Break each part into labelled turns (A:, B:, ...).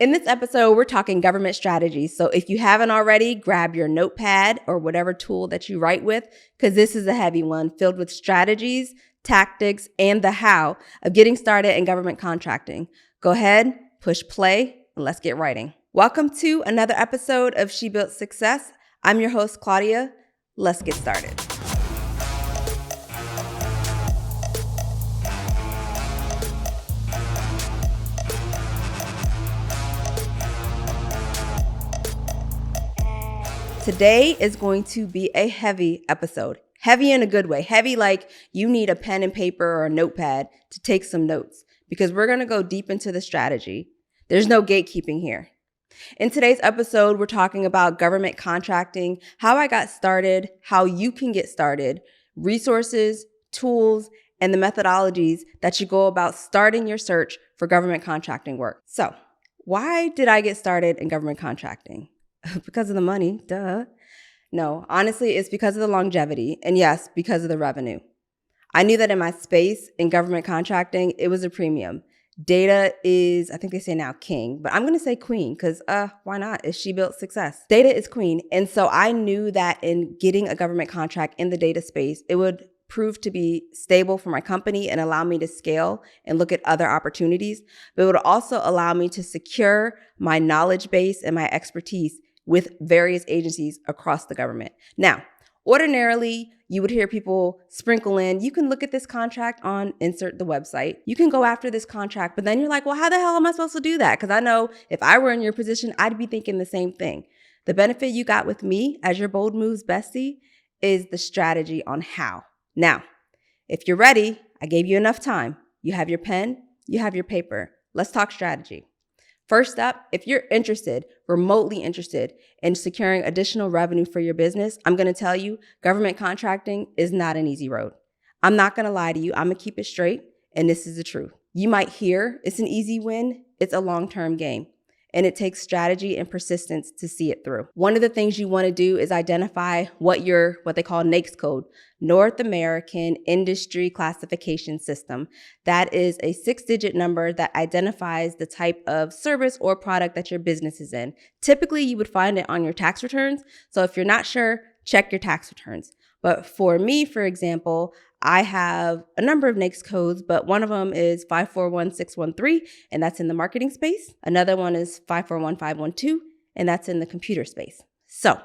A: In this episode, we're talking government strategies. So if you haven't already, grab your notepad or whatever tool that you write with, because this is a heavy one filled with strategies, tactics, and the how of getting started in government contracting. Go ahead, push play, and let's get writing. Welcome to another episode of She Built Success. I'm your host, Claudia. Let's get started. Today is going to be a heavy episode. Heavy in a good way. Heavy like you need a pen and paper or a notepad to take some notes because we're going to go deep into the strategy. There's no gatekeeping here. In today's episode, we're talking about government contracting, how I got started, how you can get started, resources, tools, and the methodologies that you go about starting your search for government contracting work. So, why did I get started in government contracting? Because of the money, duh. No, honestly, it's because of the longevity. And yes, because of the revenue. I knew that in my space in government contracting, it was a premium. Data is, I think they say now king, but I'm going to say queen because why not? It's She Built Success. Data is queen. And so I knew that in getting a government contract in the data space, it would prove to be stable for my company and allow me to scale and look at other opportunities. But it would also allow me to secure my knowledge base and my expertise with various agencies across the government. Now, ordinarily, you would hear people sprinkle in, you can look at this contract on insert the website. You can go after this contract, but then you're like, well, how the hell am I supposed to do that? Because I know if I were in your position, I'd be thinking the same thing. The benefit you got with me as your Bold Moves bestie is the strategy on how. Now, if you're ready, I gave you enough time. You have your pen, you have your paper. Let's talk strategy. First up, if you're remotely interested in securing additional revenue for your business, I'm going to tell you government contracting is not an easy road. I'm not going to lie to you. I'm going to keep it straight, and this is the truth. You might hear it's an easy win. It's a long-term game, and it takes strategy and persistence to see it through. One of the things you want to do is identify what they call NAICS code, North American Industry Classification System. That is a 6-digit number that identifies the type of service or product that your business is in. Typically, you would find it on your tax returns. So if you're not sure, check your tax returns. But for me, for example, I have a number of NAICS codes, but one of them is 541613, and that's in the marketing space. Another one is 541512, and that's in the computer space. So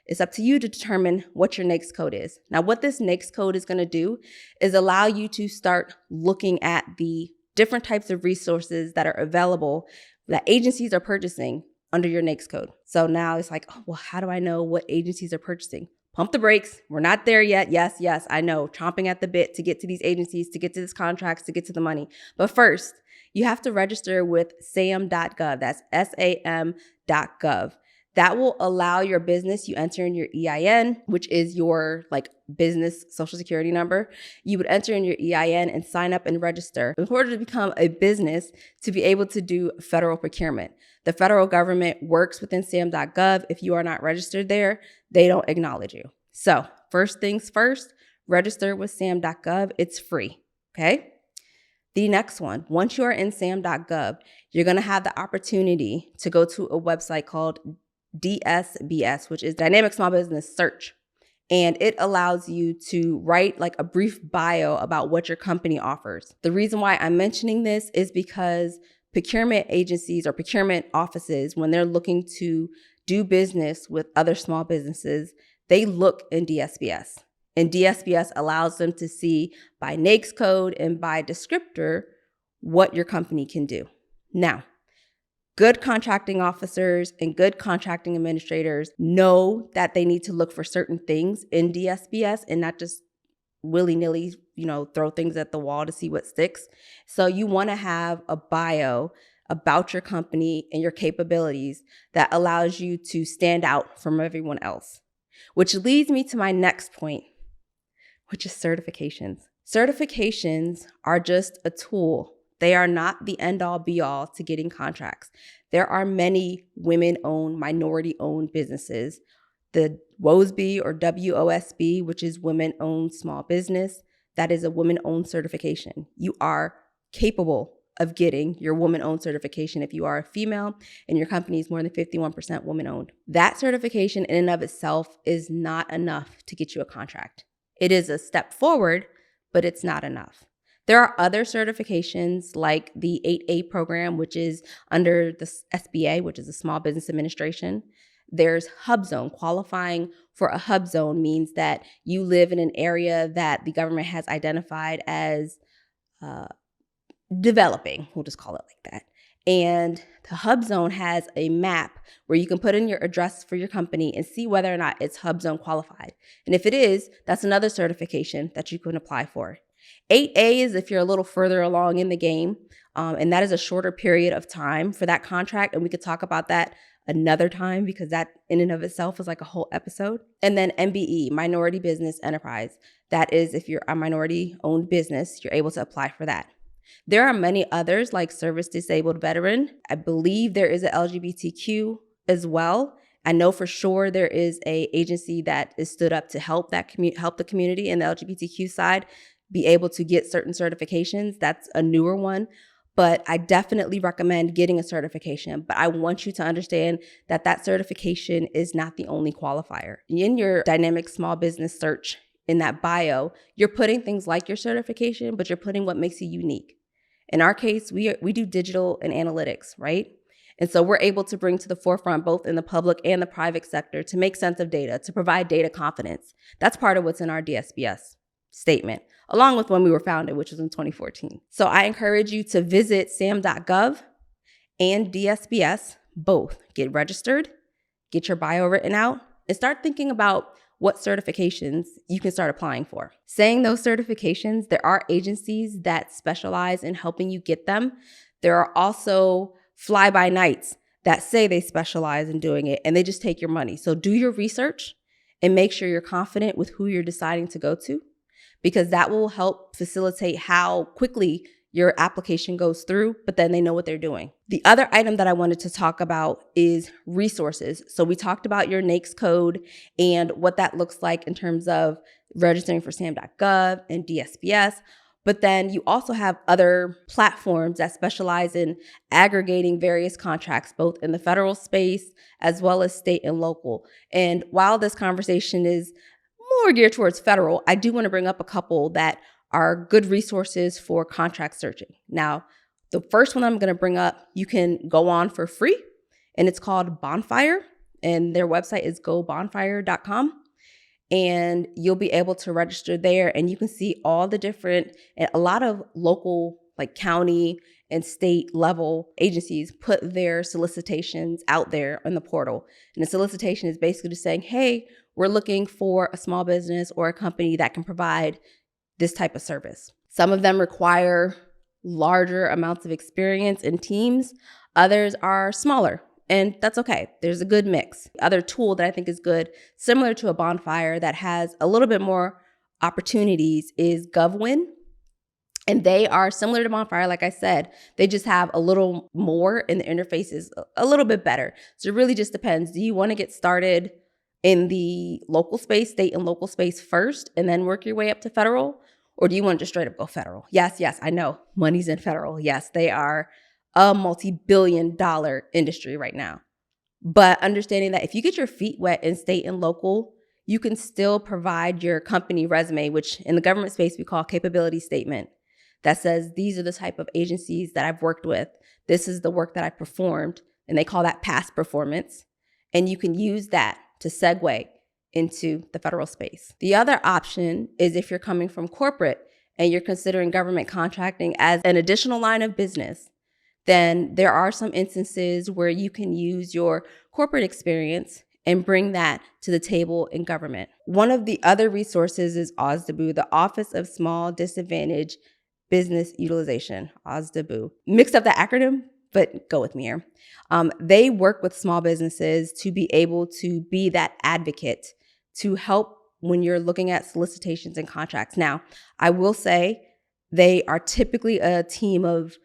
A: it's up to you to determine what your NAICS code is. Now, what this NAICS code is going to do is allow you to start looking at the different types of resources that are available that agencies are purchasing under your NAICS code. So now it's like, oh, well, how do I know what agencies are purchasing? Pump the brakes. We're not there yet. Yes, I know. Chomping at the bit to get to these agencies, to get to these contracts, to get to the money. But first, you have to register with SAM.gov. That's SAM.gov. That will allow your business, you enter in your EIN, which is your business social security number. You would enter in your EIN and sign up and register in order to become a business to be able to do federal procurement. The federal government works within SAM.gov. If you are not registered there, they don't acknowledge you. So first things first, register with SAM.gov. It's free, okay? The next one, once you are in SAM.gov, you're going to have the opportunity to go to a website called DSBS, which is Dynamic Small Business Search. And it allows you to write a brief bio about what your company offers. The reason why I'm mentioning this is because procurement agencies or procurement offices, when they're looking to do business with other small businesses, they look in DSBS. And DSBS allows them to see by NAICS code and by descriptor what your company can do. Now, good contracting officers and good contracting administrators know that they need to look for certain things in DSBS and not just willy-nilly, throw things at the wall to see what sticks. So you want to have a bio about your company and your capabilities that allows you to stand out from everyone else. Which leads me to my next point, which is certifications. Certifications are just a tool. They are not the end-all be-all to getting contracts. There are many women-owned, minority-owned businesses. The WOSB or WOSB, which is Women-Owned Small Business, that is a women-owned certification. You are capable of getting your woman-owned certification if you are a female and your company is more than 51% woman-owned. That certification in and of itself is not enough to get you a contract. It is a step forward, but it's not enough. There are other certifications like the 8A program, which is under the SBA, which is the Small Business Administration. There's Hub Zone. Qualifying for a Hub Zone means that you live in an area that the government has identified as developing. We'll just call it like that. And the Hub Zone has a map where you can put in your address for your company and see whether or not it's Hub Zone qualified. And if it is, that's another certification that you can apply for. 8A is if you're a little further along in the game, and that is a shorter period of time for that contract. And we could talk about that another time because that in and of itself is like a whole episode. And then MBE, Minority Business Enterprise. That is if you're a minority-owned business, you're able to apply for that. There are many others like Service Disabled Veteran. I believe there is an LGBTQ as well. I know for sure there is an agency that is stood up to help help the community in the LGBTQ side be able to get certain certifications. That's a newer one. But I definitely recommend getting a certification. But I want you to understand that that certification is not the only qualifier. In your dynamic small business search in that bio, you're putting things like your certification, but you're putting what makes you unique. In our case, we do digital and analytics, right? And so we're able to bring to the forefront, both in the public and the private sector, to make sense of data, to provide data confidence. That's part of what's in our DSBS statement, along with when we were founded, which was in 2014. So I encourage you to visit SAM.gov and DSBS, both. Get registered, get your bio written out, and start thinking about what certifications you can start applying for. Saying those certifications, there are agencies that specialize in helping you get them. There are also fly-by-nights that say they specialize in doing it, and they just take your money. So do your research and make sure you're confident with who you're deciding to go to, because that will help facilitate how quickly your application goes through, but then they know what they're doing. The other item that I wanted to talk about is resources. So we talked about your NAICS code and what that looks like in terms of registering for SAM.gov and DSBS. But then you also have other platforms that specialize in aggregating various contracts, both in the federal space as well as state and local. And while this conversation is more geared towards federal, I do want to bring up a couple that are good resources for contract searching. Now, the first one I'm going to bring up, you can go on for free, and it's called Bonfire, and their website is gobonfire.com. And you'll be able to register there, and you can see all the different, and a lot of local, like county and state level agencies put their solicitations out there on the portal. And the solicitation is basically just saying, hey, we're looking for a small business or a company that can provide this type of service. Some of them require larger amounts of experience in teams. Others are smaller, and that's okay. There's a good mix. The other tool that I think is good, similar to a Bonfire that has a little bit more opportunities, is GovWin. And they are similar to Bonfire, like I said. They just have a little more, and the interface is a little bit better. So it really just depends. Do you want to get started in the local space, state and local space first, and then work your way up to federal? Or do you want to just straight up go federal? Yes, I know. Money's in federal. Yes, they are a multi-billion-dollar industry right now. But understanding that if you get your feet wet in state and local, you can still provide your company resume, which in the government space we call capability statement, that says these are the type of agencies that I've worked with. This is the work that I performed, and they call that past performance. And you can use that to segue into the federal space. The other option is if you're coming from corporate and you're considering government contracting as an additional line of business, then there are some instances where you can use your corporate experience and bring that to the table in government. One of the other resources is OSDBU, the Office of Small Disadvantaged Business Utilization, OSDBU. Mixed up the acronym, but go with me here. They work with small businesses to be able to be that advocate to help when you're looking at solicitations and contracts. Now, I will say they are typically a team of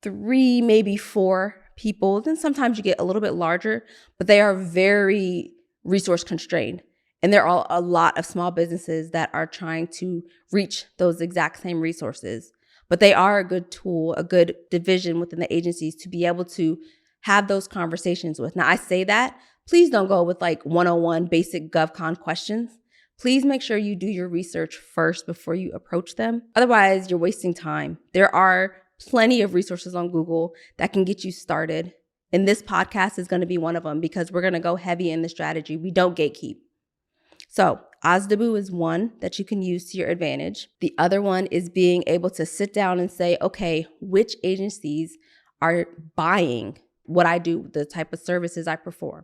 A: 3, maybe 4 people. Then sometimes you get a little bit larger, but they are very resource constrained. And there are a lot of small businesses that are trying to reach those exact same resources. But they are a good tool, a good division within the agencies to be able to have those conversations with. Now, I say that, please don't go with like 101 basic GovCon questions. Please make sure you do your research first before you approach them. Otherwise, you're wasting time. There are plenty of resources on Google that can get you started. And this podcast is going to be one of them because we're going to go heavy in the strategy. We don't gatekeep. So OSDBU is one that you can use to your advantage. The other one is being able to sit down and say, okay, which agencies are buying what I do, the type of services I perform.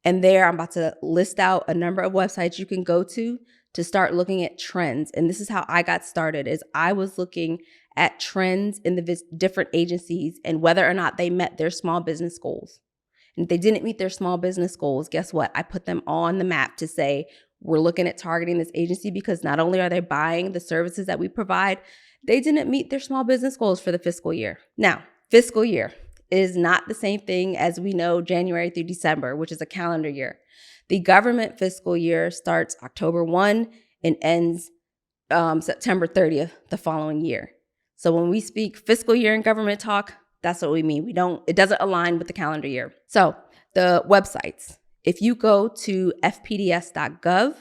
A: And there I'm about to list out a number of websites you can go to start looking at trends. And this is how I got started, is I was looking at trends in the different agencies and whether or not they met their small business goals. And if they didn't meet their small business goals, guess what? I put them on the map to say, we're looking at targeting this agency because not only are they buying the services that we provide, they didn't meet their small business goals for the fiscal year. Now, fiscal year is not the same thing as we know January through December, which is a calendar year. The government fiscal year starts October 1 and ends September 30th the following year. So when we speak fiscal year in government talk, that's what we mean. It doesn't align with the calendar year. So the websites, if you go to fpds.gov,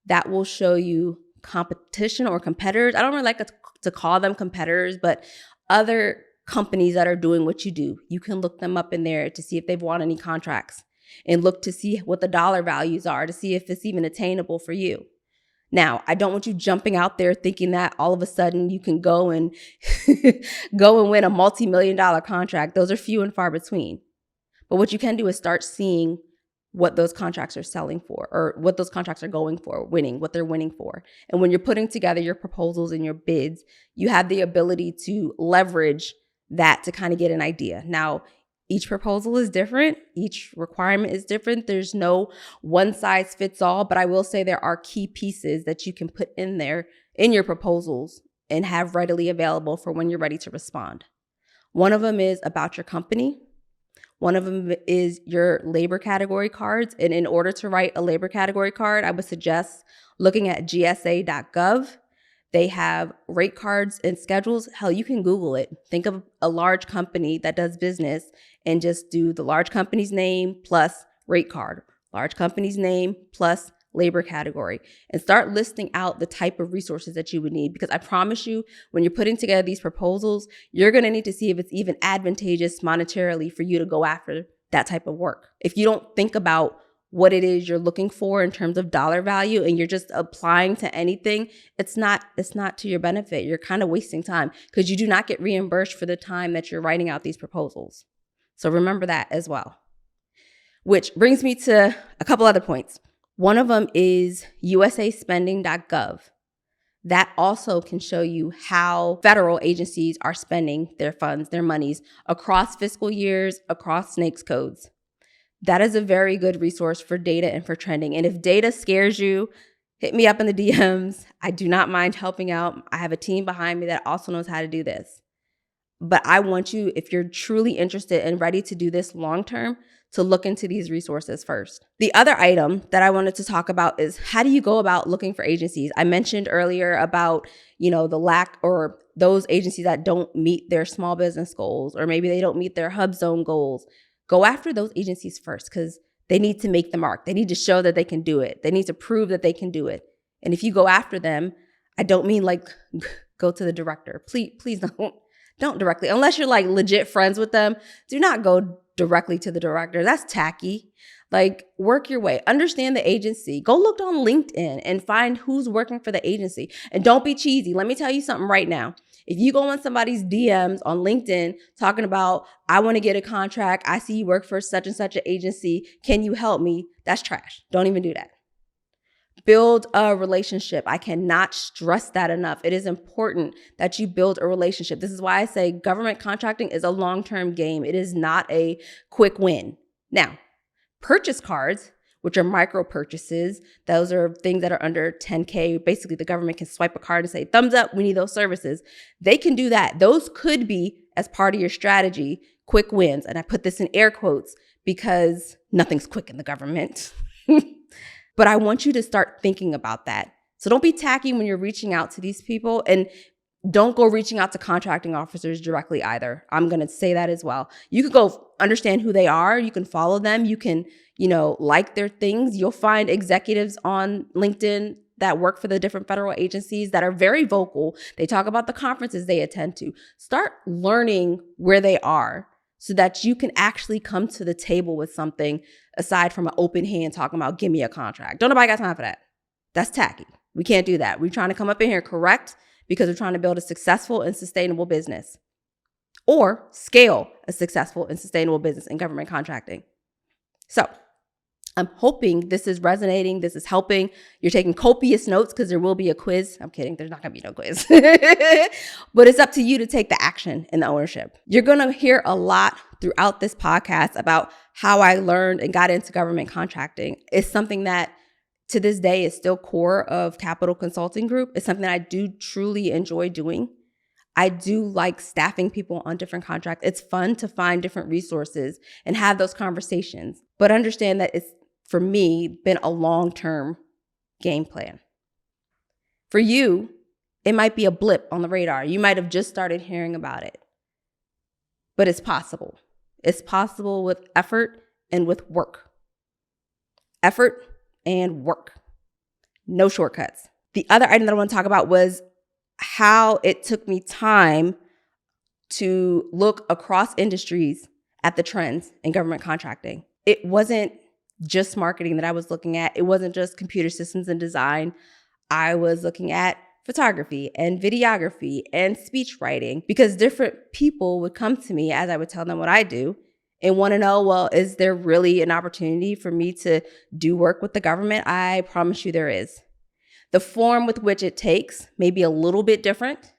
A: that will show you competition or competitors. I don't really like to call them competitors, but other companies that are doing what you do. You can look them up in there to see if they've won any contracts and look to see what the dollar values are to see if it's even attainable for you. Now, I don't want you jumping out there thinking that all of a sudden you can go and win a multi-million-dollar contract. Those are few and far between. But what you can do is start seeing what those contracts are selling for, or what those contracts are going for, what they're winning for. And when you're putting together your proposals and your bids, you have the ability to leverage that to kind of get an idea. Now, each proposal is different. Each requirement is different. There's no one size fits all, but I will say there are key pieces that you can put in there in your proposals and have readily available for when you're ready to respond. One of them is about your company. One of them is your labor category cards. And in order to write a labor category card, I would suggest looking at gsa.gov. They have rate cards and schedules. Hell, you can Google it. Think of a large company that does business and just do the large company's name plus rate card, large company's name plus labor category, and start listing out the type of resources that you would need. Because I promise you, when you're putting together these proposals, you're going to need to see if it's even advantageous monetarily for you to go after that type of work. If you don't think about what it is you're looking for in terms of dollar value and you're just applying to anything, it's not to your benefit. You're kind of wasting time because you do not get reimbursed for the time that you're writing out these proposals. So remember that as well. Which brings me to a couple other points. One of them is usaspending.gov. That also can show you how federal agencies are spending their funds, their monies across fiscal years, across NAICS codes. That is a very good resource for data and for trending. And if data scares you, hit me up in the DMs. I do not mind helping out. I have a team behind me that also knows how to do this. But I want you, if you're truly interested and ready to do this long term, to look into these resources first. The other item that I wanted to talk about is how do you go about looking for agencies? I mentioned earlier about, the lack or those agencies that don't meet their small business goals, or maybe they don't meet their hub zone goals. Go after those agencies first because they need to make the mark. They need to show that they can do it. They need to prove that they can do it. And if you go after them, I don't mean like go to the director. Please don't directly, unless you're like legit friends with them. Do not go directly to the director. That's tacky. Like, work your way. Understand the agency. Go look on LinkedIn and find who's working for the agency. And don't be cheesy. Let me tell you something right now. If you go on somebody's DMs on LinkedIn talking about, I want to get a contract, I see you work for such and such an agency, can you help me? That's trash. Don't even do that. Build a relationship. I cannot stress that enough. It is important that you build a relationship. This is why I say government contracting is a long-term game. It is not a quick win. Now, purchase cards, which are micro purchases, those are things that are under 10K. Basically, the government can swipe a card and say, thumbs up, we need those services. They can do that. Those could be, as part of your strategy, quick wins. And I put this in air quotes because nothing's quick in the government. But I want you to start thinking about that. So don't be tacky when you're reaching out to these people. And Don't go reaching out to contracting officers directly either. I'm going to say that as well. You can go understand who they are. You can follow them. You can, like their things. You'll find executives on LinkedIn that work for the different federal agencies that are very vocal. They talk about the conferences they attend to. Start learning where they are so that you can actually come to the table with something aside from an open hand talking about, give me a contract. Don't nobody got time for that. That's tacky. We can't do that. We're trying to come up in here correct because we're trying to build a successful and sustainable business or scale a successful and sustainable business in government contracting. So I'm hoping this is resonating. This is helping. You're taking copious notes because there will be a quiz. I'm kidding. There's not going to be no quiz. But it's up to you to take the action and the ownership. You're going to hear a lot throughout this podcast about how I learned and got into government contracting. It's something that to this day is still core of Capital Consulting Group. It's something that I do truly enjoy doing. I do like staffing people on different contracts. It's fun to find different resources and have those conversations. But understand that it's, for me, been a long-term game plan. For you, it might be a blip on the radar. You might have just started hearing about it. But it's possible. It's possible with effort and with work. Effort and work. No shortcuts. The other item that I want to talk about was how it took me time to look across industries at the trends in government contracting. It wasn't just marketing that I was looking at. It wasn't just computer systems and design. I was looking at photography and videography and speech writing because different people would come to me as I would tell them what I do and want to know, well, is there really an opportunity for me to do work with the government? I promise you there is. The form with which it takes may be a little bit different,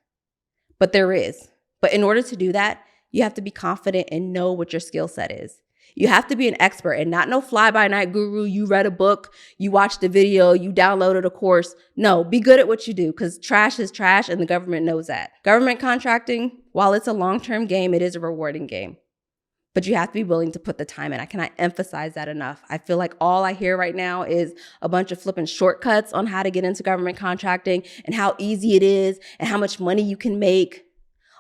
A: but there is. But in order to do that, you have to be confident and know what your skill set is. You have to be an expert and not no fly-by-night guru. You read a book, you watched a video, you downloaded a course. No, be good at what you do because trash is trash and the government knows that. Government contracting, while it's a long-term game, it is a rewarding game. But you have to be willing to put the time in. I cannot emphasize that enough. I feel like all I hear right now is a bunch of flipping shortcuts on how to get into government contracting and how easy it is and how much money you can make.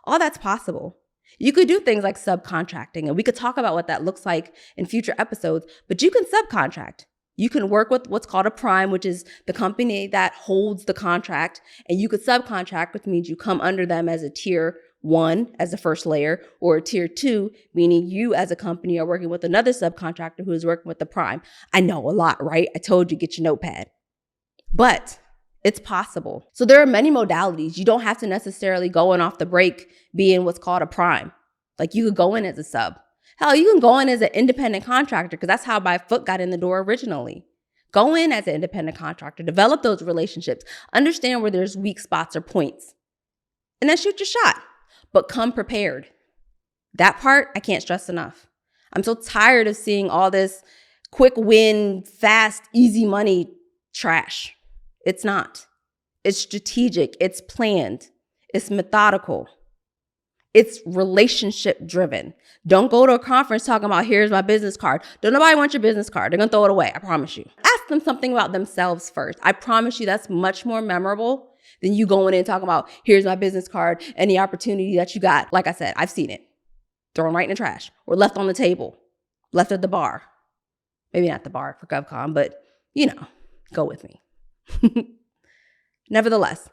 A: All that's possible. You could do things like subcontracting, and we could talk about what that looks like in future episodes, but you can subcontract. You can work with what's called a prime, which is the company that holds the contract, and you could subcontract, which means you come under them as a tier 1 as the first layer, or a tier 2, meaning you as a company are working with another subcontractor who is working with the prime. I know a lot, right? I told you, get your notepad. But it's possible. So there are many modalities. You don't have to necessarily go in off the break being what's called a prime. Like you could go in as a sub. Hell, you can go in as an independent contractor because that's how my foot got in the door originally. Go in as an independent contractor, develop those relationships, understand where there's weak spots or points, and then shoot your shot. But come prepared. That part, I can't stress enough. I'm so tired of seeing all this quick win, fast, easy money trash. It's not. It's strategic. It's planned. It's methodical. It's relationship driven. Don't go to a conference talking about, here's my business card. Don't nobody want your business card. They're going to throw it away. I promise you. Ask them something about themselves first. I promise you that's much more memorable than you going in talking about, here's my business card and the opportunity that you got. Like I said, I've seen it. Thrown right in the trash or left on the table, left at the bar. Maybe not the bar for GovCon, but go with me. Nevertheless,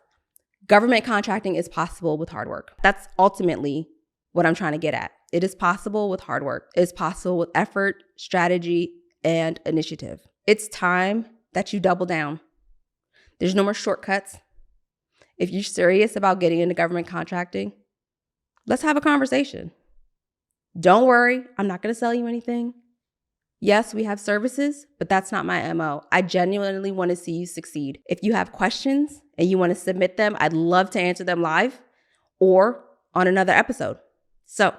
A: government contracting is possible with hard work. That's ultimately what I'm trying to get at. It is possible with hard work. It is possible with effort, strategy, and initiative. It's time that you double down. There's no more shortcuts. If you're serious about getting into government contracting, let's have a conversation. Don't worry, I'm not going to sell you anything. Yes, we have services, but that's not my MO. I genuinely want to see you succeed. If you have questions and you want to submit them, I'd love to answer them live or on another episode. So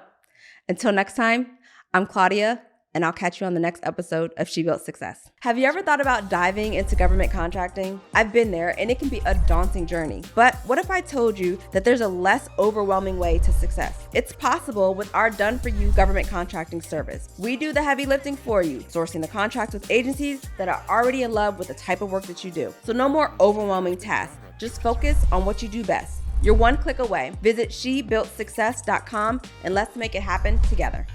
A: until next time, I'm Claudia, and I'll catch you on the next episode of She Built Success. Have you ever thought about diving into government contracting? I've been there, and it can be a daunting journey. But what if I told you that there's a less overwhelming way to success? It's possible with our done-for-you government contracting service. We do the heavy lifting for you, sourcing the contracts with agencies that are already in love with the type of work that you do. So no more overwhelming tasks. Just focus on what you do best. You're one click away. Visit shebuiltsuccess.com and let's make it happen together.